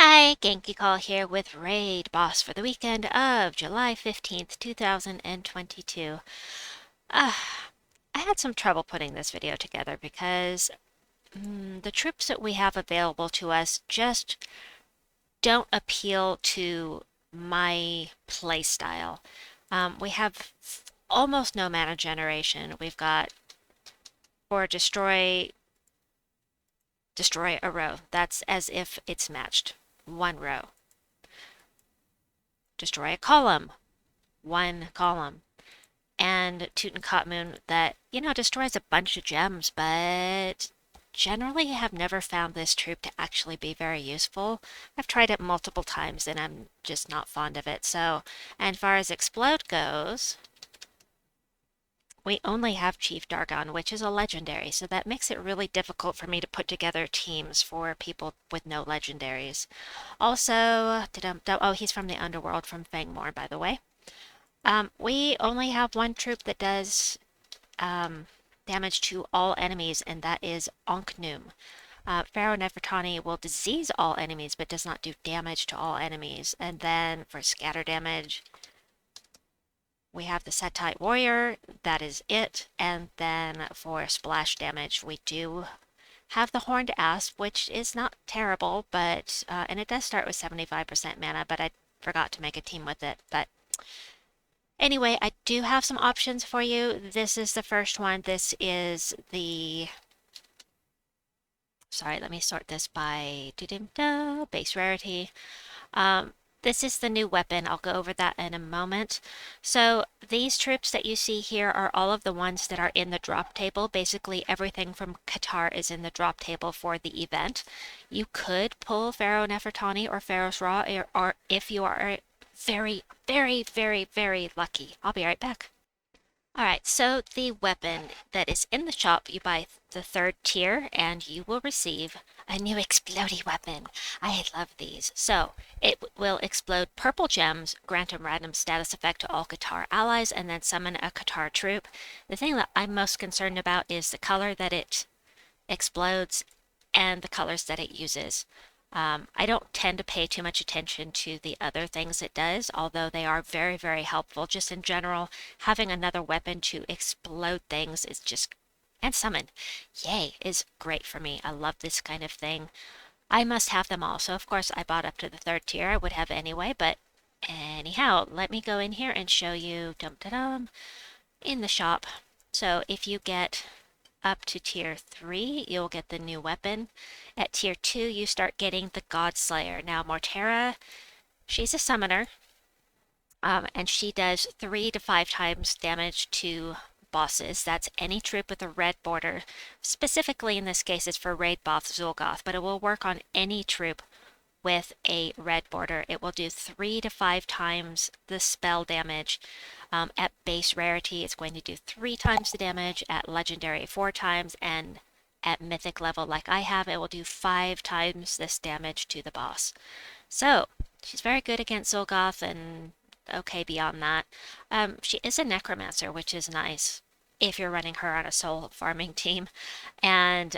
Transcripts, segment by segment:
Hi, Genki Call here with Raid Boss for the weekend of July 15th, 2022. Uh, I had some trouble putting this video together because the troops that we have available to us just don't appeal to my playstyle. We have almost no mana generation. We've got for destroy a row. That's as if it's matched. One row. Destroy a column. One column. And Tutankhamun that, destroys a bunch of gems, but generally have never found this troop to actually be very useful. I've tried it multiple times and I'm just not fond of it. So, and far as Explode goes, we only have Chief Dargon, which is a legendary, so that makes it really difficult for me to put together teams for people with no legendaries. Also, oh, he's from the Underworld from Fangmore, by the way. We only have one troop that does damage to all enemies, and that is Ankhnum. Pharaoh Nefertani will disease all enemies, but does not do damage to all enemies. And then for scatter damage, we have the Settite Warrior. That is it. And then for splash damage, we do have the Horned Asp, which is not terrible, but and it does start with 75% mana, but I forgot to make a team with it. But anyway, I do have some options for you. This is the first one. This is the... Sorry, let me sort this by base rarity. This is the new weapon. I'll go over that in a moment. So these troops that you see here are all of the ones that are in the drop table. Basically, everything from Qatar is in the drop table for the event. You could pull Pharaoh Nefertani or Pharaoh's Ra, or if you are very, very, very, very lucky. I'll be right back. Alright, so the weapon that is in the shop, you buy the third tier and you will receive a new explodey weapon. I love these. So it will explode purple gems, grant a random status effect to all Qatar allies, and then summon a Qatar troop. The thing that I'm most concerned about is the color that it explodes and the colors that it uses. I don't tend to pay too much attention to the other things it does, although they are very, very helpful. Just in general, having another weapon to explode things is just, and summon, yay, is great for me. I love this kind of thing. I must have them all. So of course I bought up to the third tier. I would have anyway, but anyhow, let me go in here and show you in the shop. So if you get up to tier 3, you'll get the new weapon. At tier 2, you start getting the Godslayer. Now, Morterra, she's a summoner, and she does 3 to 5 times damage to bosses. That's any troop with a red border. Specifically, in this case, it's for Raid Boss Zul'Goth, but it will work on any troop with a red border. It will do 3 to 5 times the spell damage. At base rarity, it's going to do 3 times the damage, at legendary 4 times, and at mythic level like I have, it will do 5 times this damage to the boss. So, she's very good against Zul'Goth and okay beyond that. She is a necromancer, which is nice if you're running her on a soul farming team. And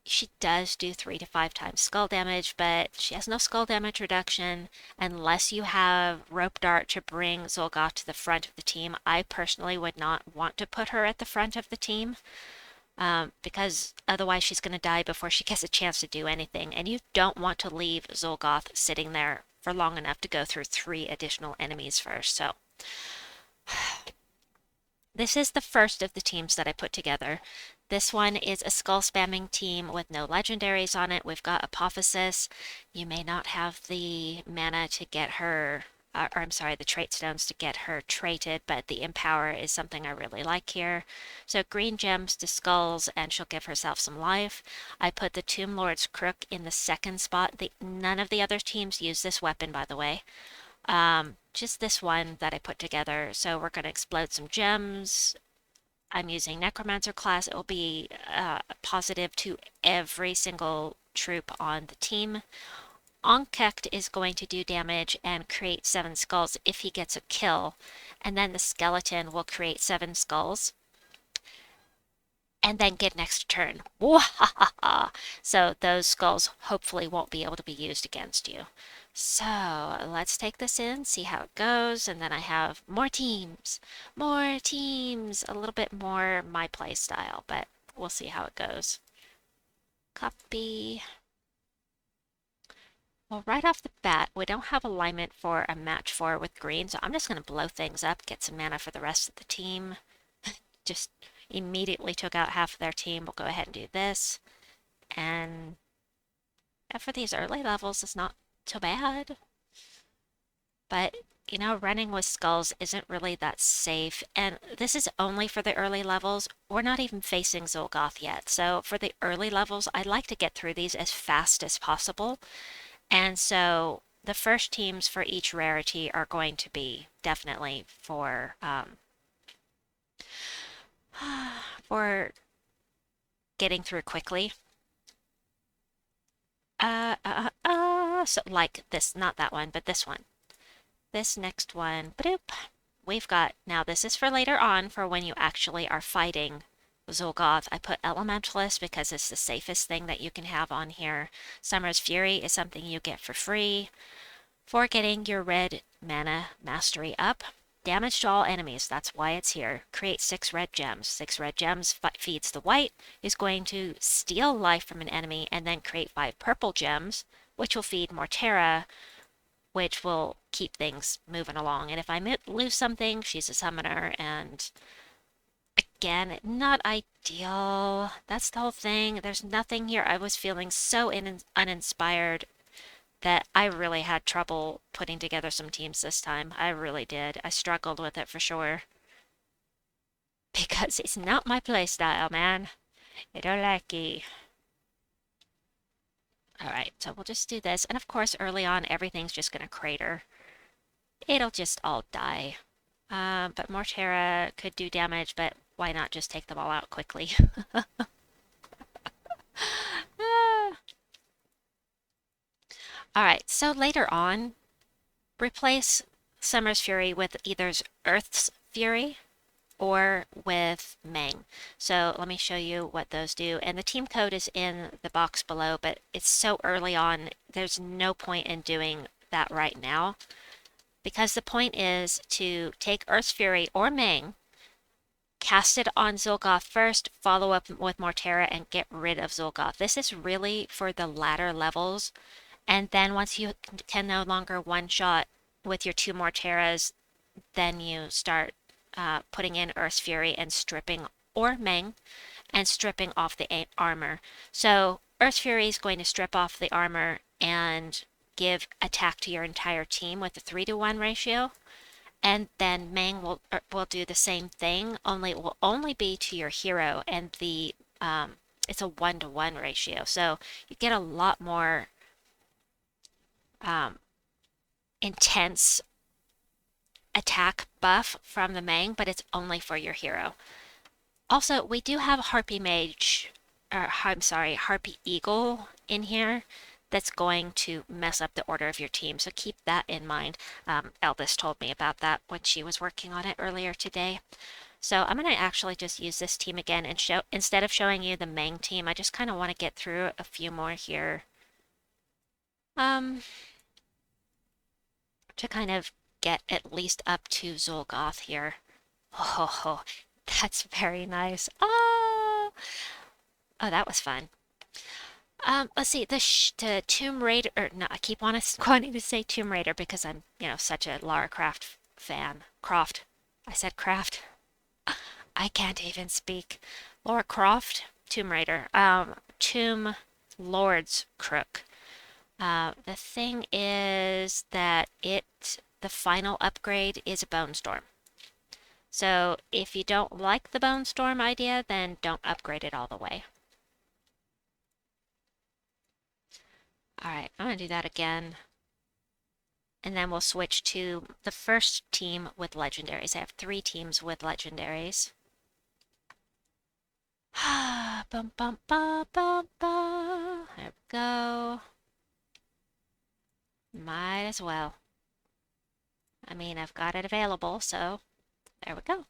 she does do 3 to 5 times skull damage, but she has no skull damage reduction unless you have Rope Dart to bring Zul'Goth to the front of the team. I personally would not want to put her at the front of the team because otherwise she's going to die before she gets a chance to do anything, and you don't want to leave Zul'Goth sitting there for long enough to go through 3 additional enemies first. So this is the first of the teams that I put together. This one is a skull spamming team with no legendaries on it. We've got Apophisis. You may not have the mana to get her, or I'm sorry, the trait stones to get her traited, but the Empower is something I really like here. So green gems to skulls, and she'll give herself some life. I put the Tomb Lord's Crook in the second spot. None of the other teams use this weapon, by the way. Just this one that I put together. So we're going to explode some gems. I'm using Necromancer class. It will be positive to every single troop on the team. Ahkhect is going to do damage and create 7 skulls if he gets a kill, and then the skeleton will create 7 skulls. and then get next turn. Wahaha! So those skulls hopefully won't be able to be used against you. So let's take this in, see how it goes, and then I have more teams. More teams! A little bit more my play style, but we'll see how it goes. Copy. Well, right off the bat, we don't have alignment for a match 4 with green, so I'm just going to blow things up, get some mana for the rest of the team. Just immediately took out half of their team. We'll go ahead and do this. And for these early levels, it's not too bad. But, you know, running with skulls isn't really that safe. And this is only for the early levels. We're not even facing Zolgoth yet. So for the early levels, I'd like to get through these as fast as possible. And so the first teams for each rarity are going to be definitely for getting through quickly. So like this, not that one, but this one. This next one, bloop. We've got, now this is for later on for when you actually are fighting Zolgoth. I put Elementalist because it's the safest thing that you can have on here. Summer's Fury is something you get for free for getting your red mana mastery up. Damage to all enemies, that's why it's here. Create 6 red gems. 6 red gems feeds the Wight, is going to steal life from an enemy, and then create 5 purple gems, which will feed Morterra, which will keep things moving along. And if I lose something, she's a summoner, and again, not ideal. That's the whole thing. There's nothing here. I was feeling so uninspired that I really had trouble putting together some teams this time. I really did. I struggled with it for sure. Because it's not my playstyle, man. I don't like it. Alright, so we'll just do this. And of course, early on, everything's just going to crater. It'll just all die. But Morterra could do damage, but why not just take them all out quickly? Alright, so later on, replace Summer's Fury with either Earth's Fury or with Mang. So let me show you what those do. And the team code is in the box below, but it's so early on, there's no point in doing that right now. Because the point is to take Earth's Fury or Mang, cast it on Zolgoth first, follow up with Morterra, and get rid of Zolgoth. This is really for the latter levels. And then once you can no longer one-shot with your 2 Morterras, then you start putting in Earth's Fury and stripping, or Mang, and stripping off the armor. So Earth's Fury is going to strip off the armor and give attack to your entire team with a 3-to-1 ratio. And then Mang will do the same thing, only it will only be to your hero, and the it's a 1-to-1 ratio. So you get a lot more intense attack buff from the Mang, but it's only for your hero. Also, we do have Harpy Mage, or I'm sorry, Harpy Eagle in here that's going to mess up the order of your team, so keep that in mind. Eldest told me about that when she was working on it earlier today. So I'm going to actually just use this team again and show, instead of showing you the Mang team, I just kind of want to get through a few more here. To kind of get at least up to Zolgoth here. Oh, that's very nice. Oh, that was fun. Let's see, the Tomb Raider, or no, I keep wanting to say Tomb Raider because I'm, you know, such a Lara Croft fan. Croft. I said Craft. I can't even speak. Lara Croft, Tomb Raider. Tomb Lord's Crook. The thing is that the final upgrade is a Bone Storm. So if you don't like the Bone Storm idea, then don't upgrade it all the way. Alright, I'm going to do that again. And then we'll switch to the first team with Legendaries. I have 3 teams with Legendaries. Bum, bum, ba, ba, ba. There we go. Might as well. I mean, I've got it available, so there we go.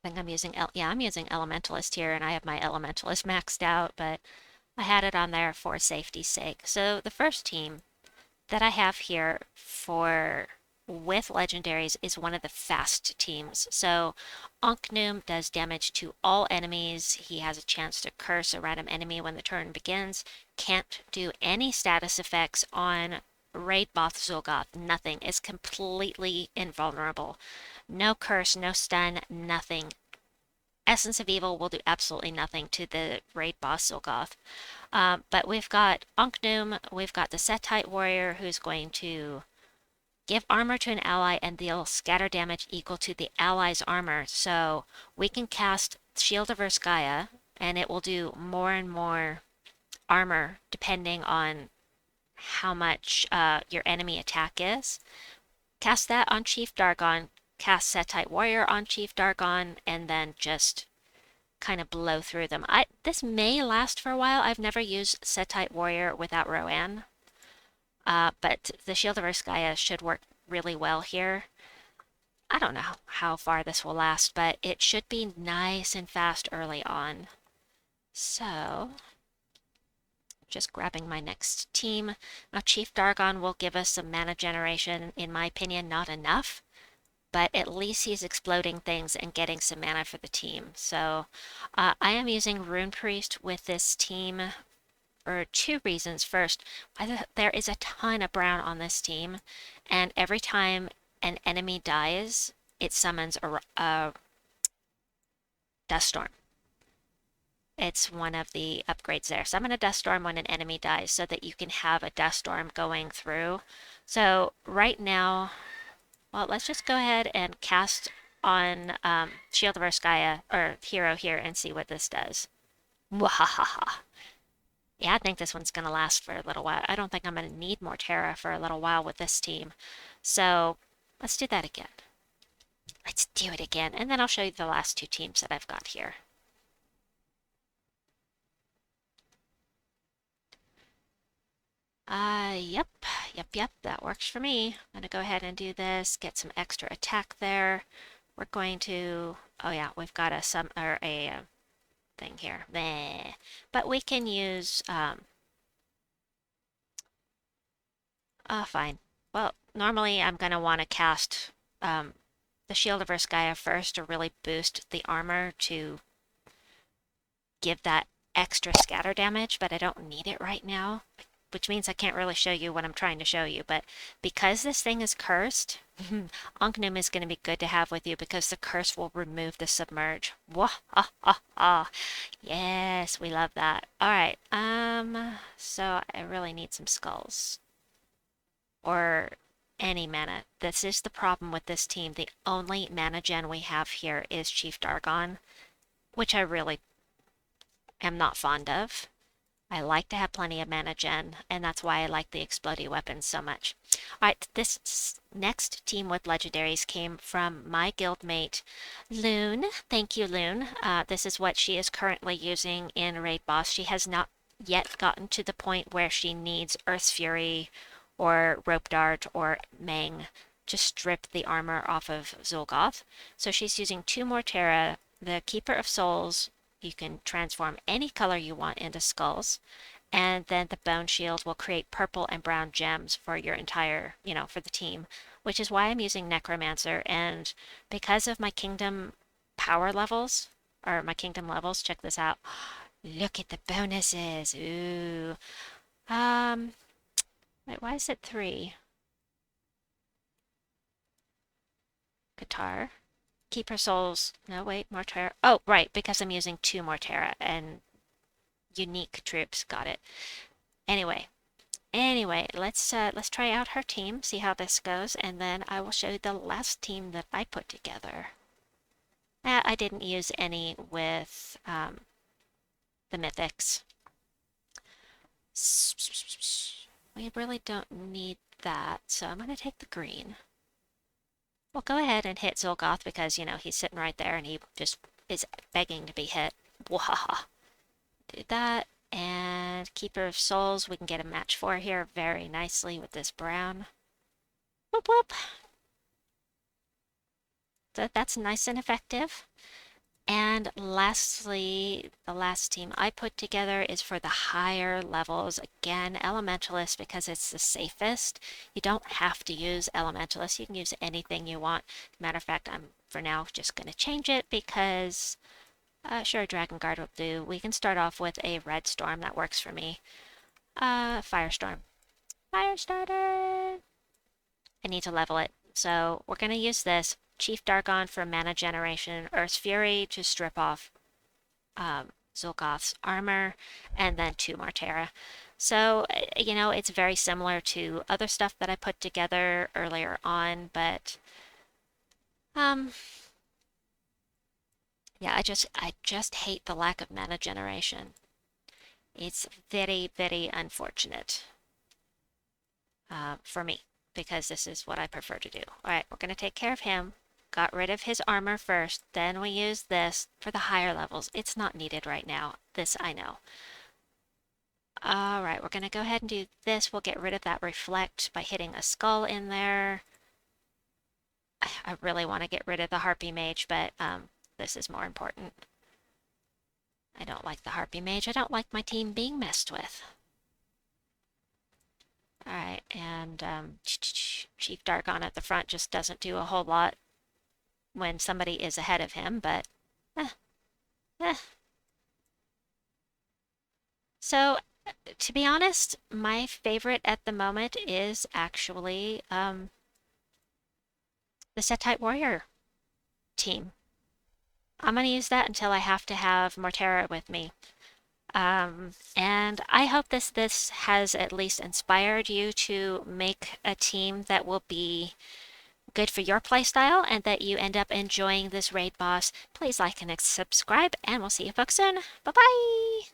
think I'm using, yeah, I'm using Elementalist here, and I have my Elementalist maxed out, but I had it on there for safety's sake. So the first team that I have here for with legendaries is one of the fast teams. So Ankhnum does damage to all enemies. He has a chance to curse a random enemy when the turn begins. Can't do any status effects on Raid Boss Zul'Goth. Nothing. Is completely invulnerable. No curse, no stun, nothing. Essence of Evil will do absolutely nothing to the Raid Boss Zul'Goth. But we've got Ankhnum, we've got the Settite warrior who's going to give armor to an ally and deal scatter damage equal to the ally's armor. So we can cast Shield of Urskaya and it will do more and more armor depending on how much your enemy attack is. Cast that on Chief Dargon, cast Settite warrior on Chief Dargon, and then just kind of blow through them. This may last for a while. I've never used Settite warrior without Rowan. But the Shield of Urskaya should work really well here. I don't know how far this will last, but it should be nice and fast early on. So, just grabbing my next team. Now, Chief Dargon will give us some mana generation. In my opinion, not enough, but at least he's exploding things and getting some mana for the team. So, I am using Rune Priest with this team for two reasons. First, there is a ton of brown on this team, and every time an enemy dies, it summons a dust storm. It's one of the upgrades there. Summon a dust storm when an enemy dies so that you can have a dust storm going through. So right now, well, let's just go ahead and cast on Shield of Urskaya, or Hero here, and see what this does. Wahahaha. Yeah, I think this one's going to last for a little while. I don't think I'm going to need Morterra for a little while with this team. So let's do that again. Let's do it again. And then I'll show you the last two teams that I've got here. Yep, that works for me. I'm going to go ahead and do this, get some extra attack there. We're going to, oh yeah, we've got a thing here. Bleh. But we can use, fine. Well, normally I'm going to want to cast the Shield of Urskaya first to really boost the armor to give that extra scatter damage, but I don't need it right now, which means I can't really show you what I'm trying to show you. But because this thing is cursed, Ankhnum is going to be good to have with you because the curse will remove the submerge. Wah, ah, ah, ah. Yes, we love that. All right, so I really need some skulls. Or any mana. This is the problem with this team. The only mana gen we have here is Chief Dargon, which I really am not fond of. I like to have plenty of mana gen, and that's why I like the exploding weapons so much. Alright, this next team with legendaries came from my guildmate, Lune. Thank you, Lune. This is what she is currently using in Raid Boss. She has not yet gotten to the point where she needs Earth's Fury or Rope Dart or Mang to strip the armor off of Zul'Goth. So she's using two Morterra, the Keeper of Souls. You can transform any color you want into skulls, and then the Bone Shield will create purple and brown gems for your entire, for the team, which is why I'm using Necromancer. And because of my kingdom power levels, or my kingdom levels, check this out. Look at the bonuses. Ooh. Wait, why is it 3? Guitar. Keeper Souls. No, wait, Morterra. Oh, right, because I'm using 2 Morterra and unique troops. Got it. Anyway, let's try out her team, see how this goes, and then I will show you the last team that I put together. I didn't use any with the mythics. We really don't need that, so I'm going to take the green. We'll go ahead and hit Zul'Goth because, he's sitting right there and he just is begging to be hit. Wahaha. Do that. And Keeper of Souls, we can get a match 4 here very nicely with this brown. Whoop whoop. So that's nice and effective. And lastly, the last team I put together is for the higher levels. Again, Elementalist because it's the safest. You don't have to use Elementalist. You can use anything you want. Matter of fact, I'm for now just going to change it because sure, Dragon Guard will do. We can start off with a Red Storm. That works for me. Firestorm. Firestarter! I need to level it. So we're going to use this. Chief Dargon for mana generation, Earth's Fury to strip off Zul'Goth's armor, and then 2 Morterra. So, you know, it's very similar to other stuff that I put together earlier on, but yeah, I just hate the lack of mana generation. It's very, very unfortunate for me because this is what I prefer to do. All right, we're going to take care of him. Got rid of his armor first, then we use this for the higher levels. It's not needed right now. This I know. All right, we're going to go ahead and do this. We'll get rid of that reflect by hitting a skull in there. I really want to get rid of the Harpy Mage, but this is more important. I don't like the Harpy Mage. I don't like my team being messed with. All right, and Chief Dargon at the front just doesn't do a whole lot when somebody is ahead of him, but eh, eh. So, to be honest, my favorite at the moment is actually the Settite Warrior team. I'm going to use that until I have to have Morterra with me. And I hope this has at least inspired you to make a team that will be good for your playstyle and that you end up enjoying this raid boss. Please like and subscribe, and we'll see you folks soon. Bye-bye!